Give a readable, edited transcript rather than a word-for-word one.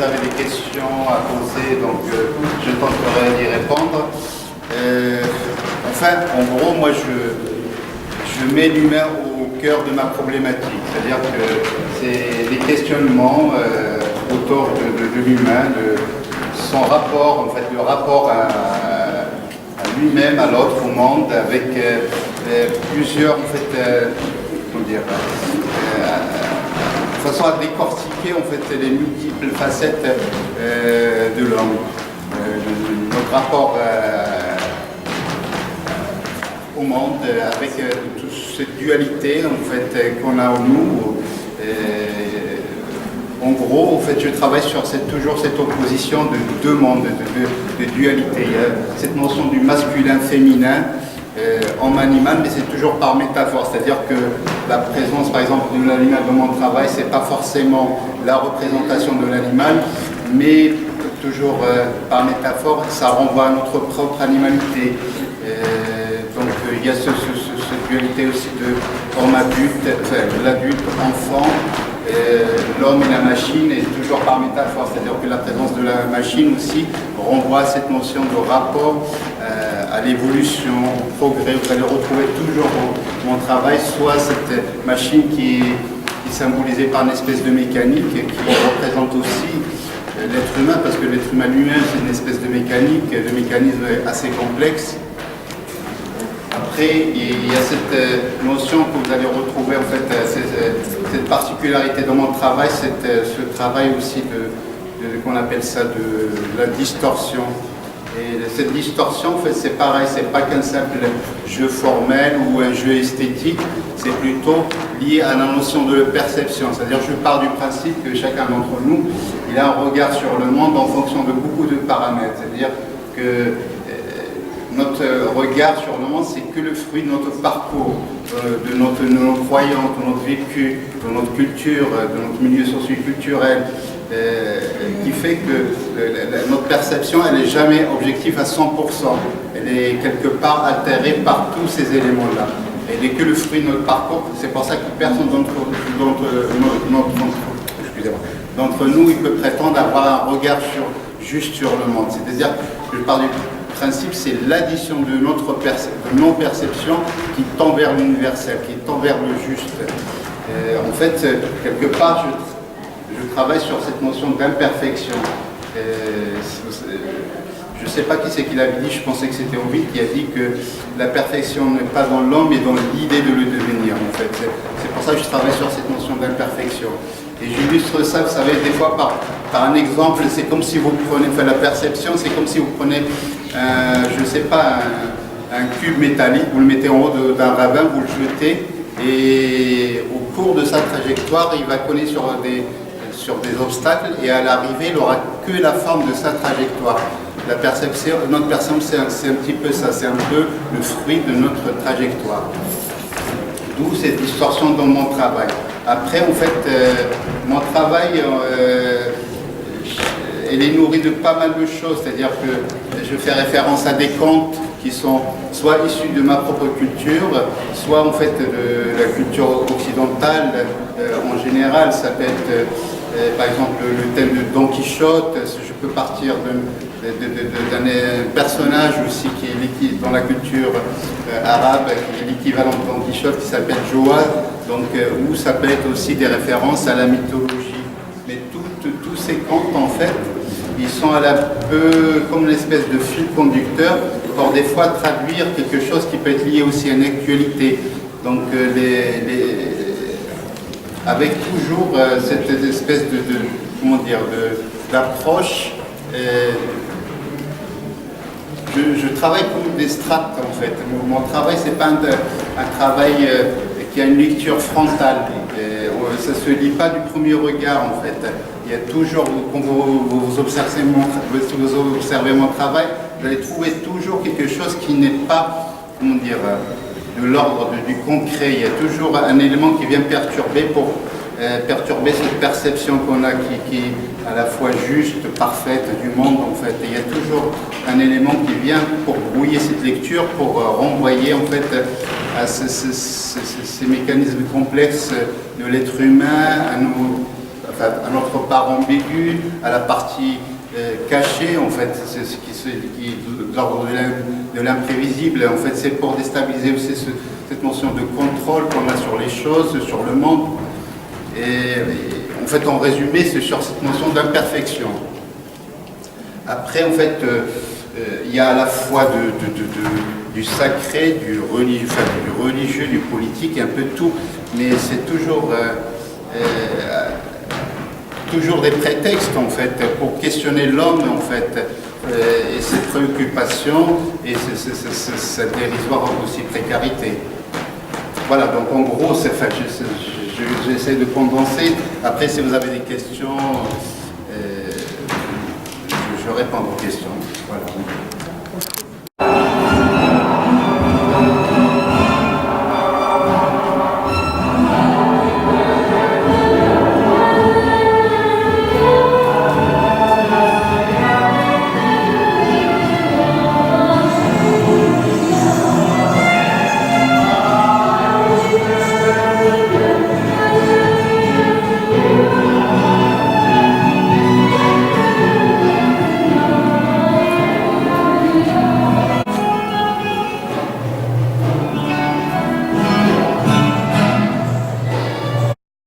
vous avez des questions à poser, donc je tenterai d'y répondre. Enfin, en gros, moi, je mets l'humain au cœur de ma problématique. C'est-à-dire que c'est des questionnements autour de l'humain, de son rapport, en fait, le rapport à lui-même, à l'autre, au monde, avec plusieurs, en fait, comment dire, de façon à décortiquer, en fait, les multiples facettes de l'homme, notre rapport au monde, avec toute cette dualité, en fait, qu'on a en nous. En gros, en fait, je travaille sur toujours cette opposition de deux mondes, de dualité. Il y a cette notion du masculin-féminin en animal, mais c'est toujours par métaphore. C'est-à-dire que la présence, par exemple, de l'animal dans mon travail, c'est pas forcément la représentation de l'animal, mais toujours par métaphore, ça renvoie à notre propre animalité. Donc il y a cette dualité aussi de homme-adulte, enfin, l'adulte, enfant, l'homme et la machine, et toujours par métaphore, c'est-à-dire que la présence de la machine aussi renvoie à cette notion de rapport à l'évolution, au progrès. Vous allez retrouver toujours mon travail, soit cette machine qui est symbolisée par une espèce de mécanique, qui représente aussi l'être humain, parce que l'être humain lui-même c'est une espèce de mécanique, de mécanisme assez complexe. Après, il y a cette notion que vous allez retrouver, en fait, cette particularité dans mon travail, ce travail aussi qu'on appelle ça de la distorsion. Et cette distorsion, en fait, c'est pareil, c'est pas qu'un simple jeu formel ou un jeu esthétique, c'est plutôt lié à la notion de perception. C'est-à-dire, je pars du principe que chacun d'entre nous, il a un regard sur le monde en fonction de beaucoup de paramètres. C'est-à-dire que notre regard sur le monde, c'est que le fruit de notre parcours, de nos croyances, de notre vécu, de notre culture, de notre milieu socio-culturel, qui fait que notre perception, elle n'est jamais objective à 100%. Elle est quelque part altérée par tous ces éléments-là. Elle n'est que le fruit de notre parcours. C'est pour ça que personne d'entre nous, il peut prétendre avoir un regard juste sur le monde. C'est-à-dire que je parle du principe, c'est l'addition de nos perceptions qui tend vers l'universel, qui tend vers le juste. En fait, quelque part, je travaille sur cette notion d'imperfection. Je ne sais pas qui c'est qui l'avait dit, je pensais que c'était Ovid qui a dit que la perfection n'est pas dans l'homme, mais dans l'idée de le devenir. En fait. C'est pour ça que je travaille sur cette notion d'imperfection. Et j'illustre ça, vous savez, des fois par un exemple, c'est comme si vous prenez, enfin la perception, c'est comme si vous prenez, je ne sais pas, un cube métallique, vous le mettez en haut d'un ravin, vous le jetez, et au cours de sa trajectoire, il va coller sur des obstacles, et à l'arrivée, il n'aura que la forme de sa trajectoire. La perception, notre perception, c'est un petit peu ça, c'est un peu le fruit de notre trajectoire. D'où cette distorsion dans mon travail. Après, en fait, mon travail, elle est nourrie de pas mal de choses, c'est-à-dire que je fais référence à des contes qui sont soit issus de ma propre culture, soit en fait de la culture occidentale en général. Ça peut être, par exemple, le thème de Don Quichotte. Je peux partir d'un personnage aussi qui est dans la culture arabe, qui est l'équivalent de Don Quichotte, qui s'appelle Joa, donc, où ça peut être aussi des références à la mythologie. Mais tous ces contes, en fait, ils sont un peu comme une espèce de fil conducteur pour des fois traduire quelque chose qui peut être lié aussi à une actualité. Donc, avec toujours cette espèce d'approche. Je travaille comme des strates en fait. Mon travail, c'est pas un travail qui a une lecture frontale. Ça ne se lit pas du premier regard en fait. Il y a toujours, quand vous observez mon travail, vous allez trouver toujours quelque chose qui n'est pas, comment dire, de l'ordre du concret. Il y a toujours un élément qui vient perturber cette perception qu'on a qui est à la fois juste, parfaite du monde en fait. Et il y a toujours un élément qui vient pour brouiller cette lecture, pour renvoyer en fait à ces mécanismes complexes de l'être humain, enfin, à notre part ambiguë, à la partie cachée, en fait, c'est ce qui est de l'ordre de l'imprévisible. En fait, c'est pour déstabiliser aussi cette notion de contrôle qu'on a sur les choses, sur le monde. Et en fait, en résumé, c'est sur cette notion d'imperfection. Après, en fait, il y a à la fois du sacré, du religieux, du politique, un peu tout, mais c'est toujours des prétextes, en fait, pour questionner l'homme, en fait, et ses préoccupations, et sa dérisoire aussi précarité. Voilà, donc en gros, j'essaie de condenser. Après, si vous avez des questions, je réponds aux questions. Voilà.